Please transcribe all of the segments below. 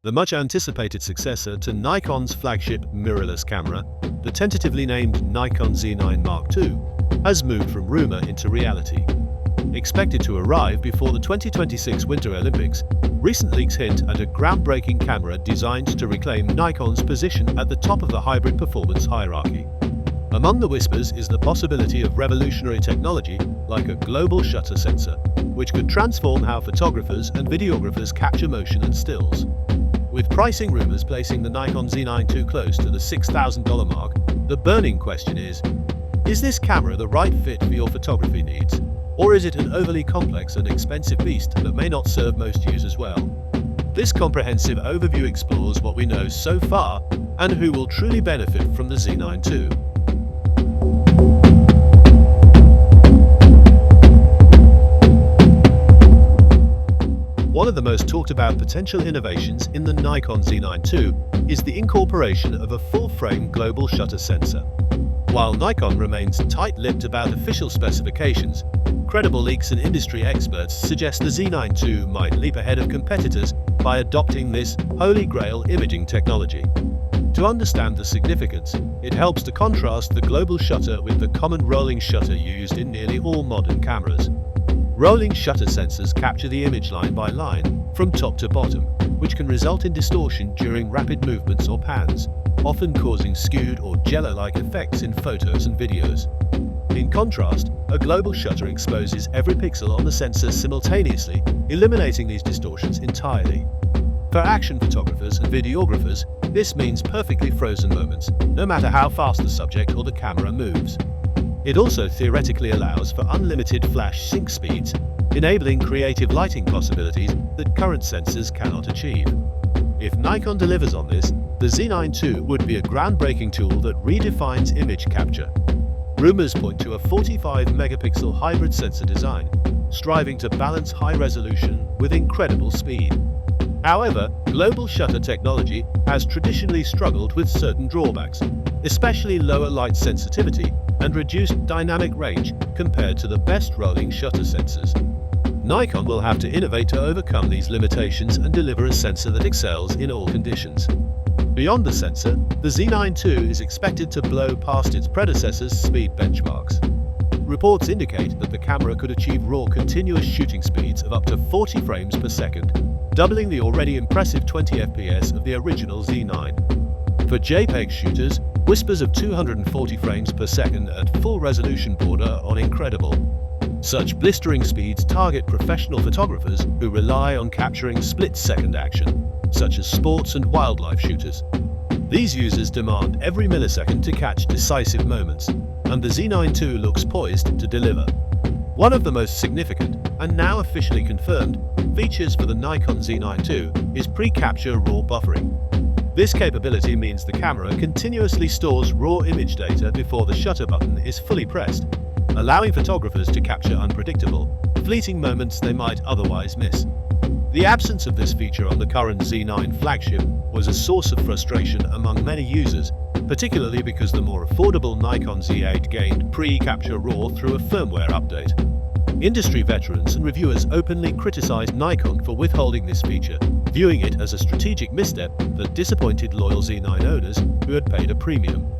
the much-anticipated successor to Nikon's flagship mirrorless camera, the tentatively named Nikon Z9 II, has moved from rumor into reality. Expected to arrive before the 2026 Winter Olympics, recent leaks hint at a groundbreaking camera designed to reclaim Nikon's position at the top of the hybrid performance hierarchy. Among the whispers is the possibility of revolutionary technology like a global shutter sensor, which could transform how photographers and videographers capture motion and stills. With pricing rumors placing the Nikon Z9 II close to the $6,000 mark, the burning question is this camera the right fit for your photography needs? Or is it an overly complex and expensive beast that may not serve most users well? This comprehensive overview explores what we know so far and who will truly benefit from the Z9 II. One of the most talked about potential innovations in the Nikon Z9 II is the incorporation of a full-frame global shutter sensor. While Nikon remains tight-lipped about official specifications, credible leaks and industry experts suggest the Z9 II might leap ahead of competitors by adopting this holy grail imaging technology. To understand the significance, it helps to contrast the global shutter with the common rolling shutter used in nearly all modern cameras. Rolling shutter sensors capture the image line by line, from top to bottom, which can result in distortion during rapid movements or pans, often causing skewed or jello-like effects in photos and videos. In contrast, a global shutter exposes every pixel on the sensor simultaneously, eliminating these distortions entirely. For action photographers and videographers, this means perfectly frozen moments, no matter how fast the subject or the camera moves. It also theoretically allows for unlimited flash sync speeds, enabling creative lighting possibilities that current sensors cannot achieve. If Nikon delivers on this, the Z9 II would be a groundbreaking tool that redefines image capture. Rumors point to a 45-megapixel hybrid sensor design, striving to balance high resolution with incredible speed. However, global shutter technology has traditionally struggled with certain drawbacks, especially lower light sensitivity and reduced dynamic range compared to the best rolling shutter sensors. Nikon will have to innovate to overcome these limitations and deliver a sensor that excels in all conditions. Beyond the sensor, the Z9 II is expected to blow past its predecessor's speed benchmarks. Reports indicate that the camera could achieve raw continuous shooting speeds of up to 40 frames per second, doubling the already impressive 20 FPS of the original Z9. For JPEG shooters, whispers of 240 frames per second at full resolution border on incredible. Such blistering speeds target professional photographers who rely on capturing split-second action, such as sports and wildlife shooters. These users demand every millisecond to catch decisive moments, and the Z9 II looks poised to deliver. One of the most significant, and now officially confirmed, features for the Nikon Z9 II is PreCapture Raw buffering. This capability means the camera continuously stores raw image data before the shutter button is fully pressed, allowing photographers to capture unpredictable, fleeting moments they might otherwise miss. The absence of this feature on the current Z9 flagship was a source of frustration among many users, particularly because the more affordable Nikon Z8 gained PreCapture Raw through a firmware update. Industry veterans and reviewers openly criticized Nikon for withholding this feature, viewing it as a strategic misstep that disappointed loyal Z9 owners who had paid a premium.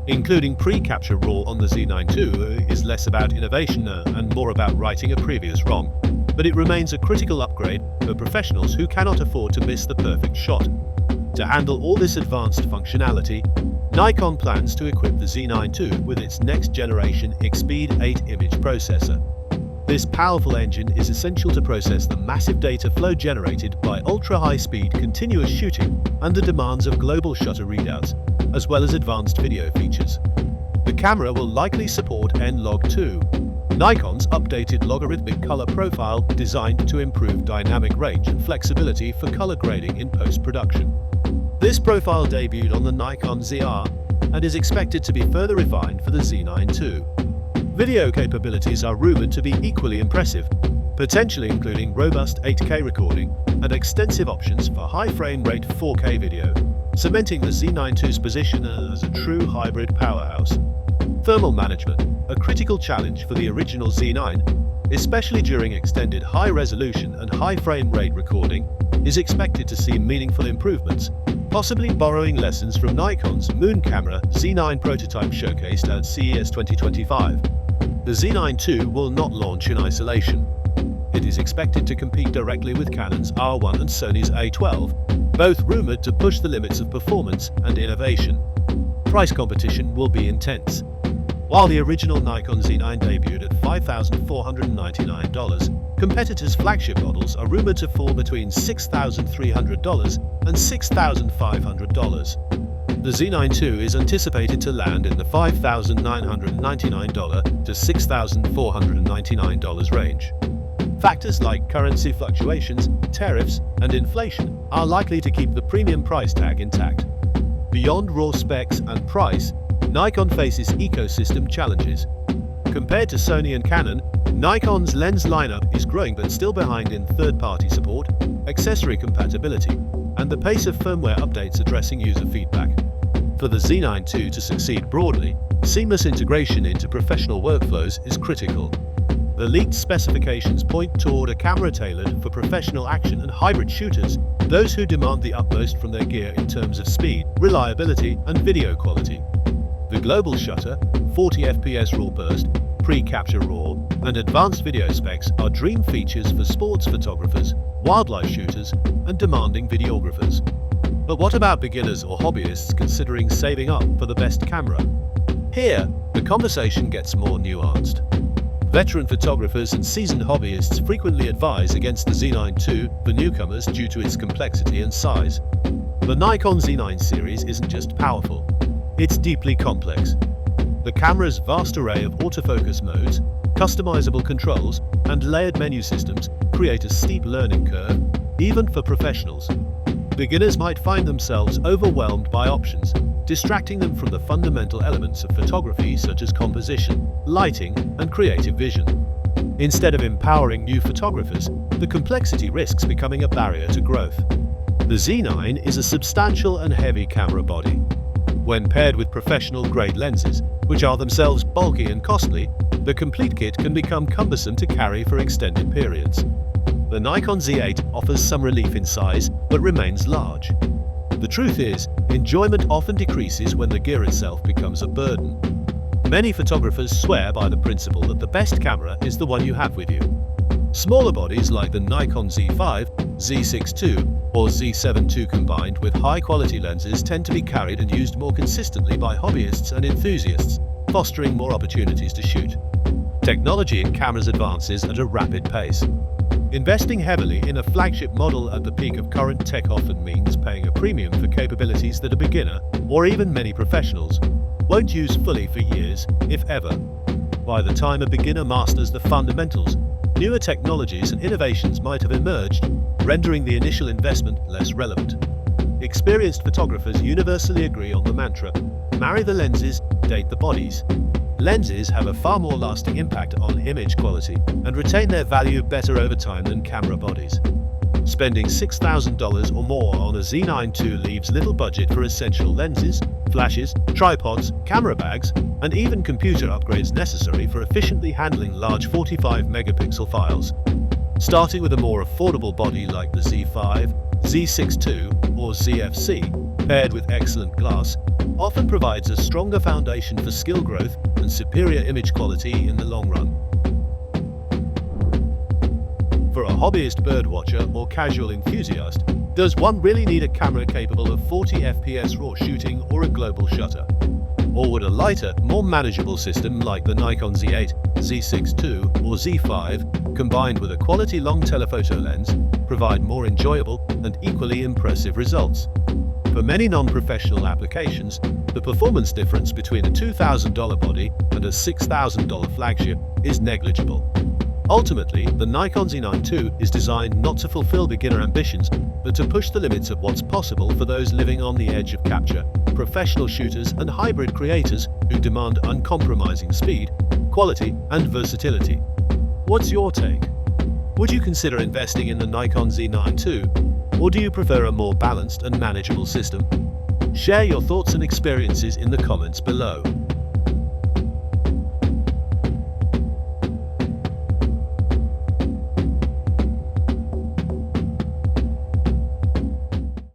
Including PreCapture Raw on the Z9 II is less about innovation and more about righting a previous wrong, but it remains a critical upgrade for professionals who cannot afford to miss the perfect shot. To handle all this advanced functionality, Nikon plans to equip the Z9 II with its next-generation Xpeed 8 image processor. This powerful engine is essential to process the massive data flow generated by ultra-high-speed continuous shooting and the demands of global shutter readouts, as well as advanced video features. The camera will likely support N-Log 2, Nikon's updated logarithmic color profile designed to improve dynamic range and flexibility for color grading in post-production. This profile debuted on the Nikon ZR and is expected to be further refined for the Z9 II. Video capabilities are rumored to be equally impressive, potentially including robust 8K recording and extensive options for high frame rate 4K video, cementing the Z9 II's position as a true hybrid powerhouse. Thermal management, a critical challenge for the original Z9, especially during extended high resolution and high frame rate recording, is expected to see meaningful improvements, possibly borrowing lessons from Nikon's Moon Camera Z9 prototype showcased at CES 2025. The Z9 II will not launch in isolation. It is expected to compete directly with Canon's R1 and Sony's A12, both rumored to push the limits of performance and innovation. Price competition will be intense. While the original Nikon Z9 debuted at $5,499, competitors' flagship models are rumored to fall between $6,300 and $6,500. The Z9 II is anticipated to land in the $5,999 to $6,499 range. Factors like currency fluctuations, tariffs, and inflation are likely to keep the premium price tag intact. Beyond raw specs and price, Nikon faces ecosystem challenges. Compared to Sony and Canon, Nikon's lens lineup is growing but still behind in third-party support, accessory compatibility, and the pace of firmware updates addressing user feedback. For the Z9 II to succeed broadly, seamless integration into professional workflows is critical. The leaked specifications point toward a camera tailored for professional action and hybrid shooters, those who demand the utmost from their gear in terms of speed, reliability, and video quality. The global shutter, 40 FPS raw burst, PreCapture Raw, and advanced video specs are dream features for sports photographers, wildlife shooters, and demanding videographers. But what about beginners or hobbyists considering saving up for the best camera? Here, the conversation gets more nuanced. Veteran photographers and seasoned hobbyists frequently advise against the Z9 II for newcomers due to its complexity and size. The Nikon Z9 series isn't just powerful, it's deeply complex. The camera's vast array of autofocus modes, customizable controls, and layered menu systems create a steep learning curve, even for professionals. Beginners might find themselves overwhelmed by options, distracting them from the fundamental elements of photography such as composition, lighting, and creative vision. Instead of empowering new photographers, the complexity risks becoming a barrier to growth. The Z9 is a substantial and heavy camera body. When paired with professional-grade lenses, which are themselves bulky and costly, the complete kit can become cumbersome to carry for extended periods. The Nikon Z8 offers some relief in size, but remains large. The truth is, enjoyment often decreases when the gear itself becomes a burden. Many photographers swear by the principle that the best camera is the one you have with you. Smaller bodies like the Nikon Z5, Z6 II, or Z7 II combined with high-quality lenses tend to be carried and used more consistently by hobbyists and enthusiasts, fostering more opportunities to shoot. Technology in cameras advances at a rapid pace. Investing heavily in a flagship model at the peak of current tech often means paying a premium for capabilities that a beginner, or even many professionals, won't use fully for years, if ever. By the time a beginner masters the fundamentals, newer technologies and innovations might have emerged, rendering the initial investment less relevant. Experienced photographers universally agree on the mantra: marry the lenses, date the bodies. Lenses have a far more lasting impact on image quality and retain their value better over time than camera bodies. Spending $6,000 or more on a Z9 II leaves little budget for essential lenses, flashes, tripods, camera bags, and even computer upgrades necessary for efficiently handling large 45-megapixel files. Starting with a more affordable body like the Z5, Z6 II, or ZFC, paired with excellent glass, often provides a stronger foundation for skill growth and superior image quality in the long run. For a hobbyist birdwatcher or casual enthusiast, does one really need a camera capable of 40 FPS RAW shooting or a global shutter? Or would a lighter, more manageable system like the Nikon Z8, Z6 II, or Z5, combined with a quality long telephoto lens, provide more enjoyable and equally impressive results? For many non-professional applications, the performance difference between a $2,000 body and a $6,000 flagship is negligible. Ultimately, the Nikon Z9 II is designed not to fulfill beginner ambitions, but to push the limits of what's possible for those living on the edge of capture, professional shooters and hybrid creators who demand uncompromising speed, quality, and versatility. What's your take? Would you consider investing in the Nikon Z9 II, or do you prefer a more balanced and manageable system? Share your thoughts and experiences in the comments below.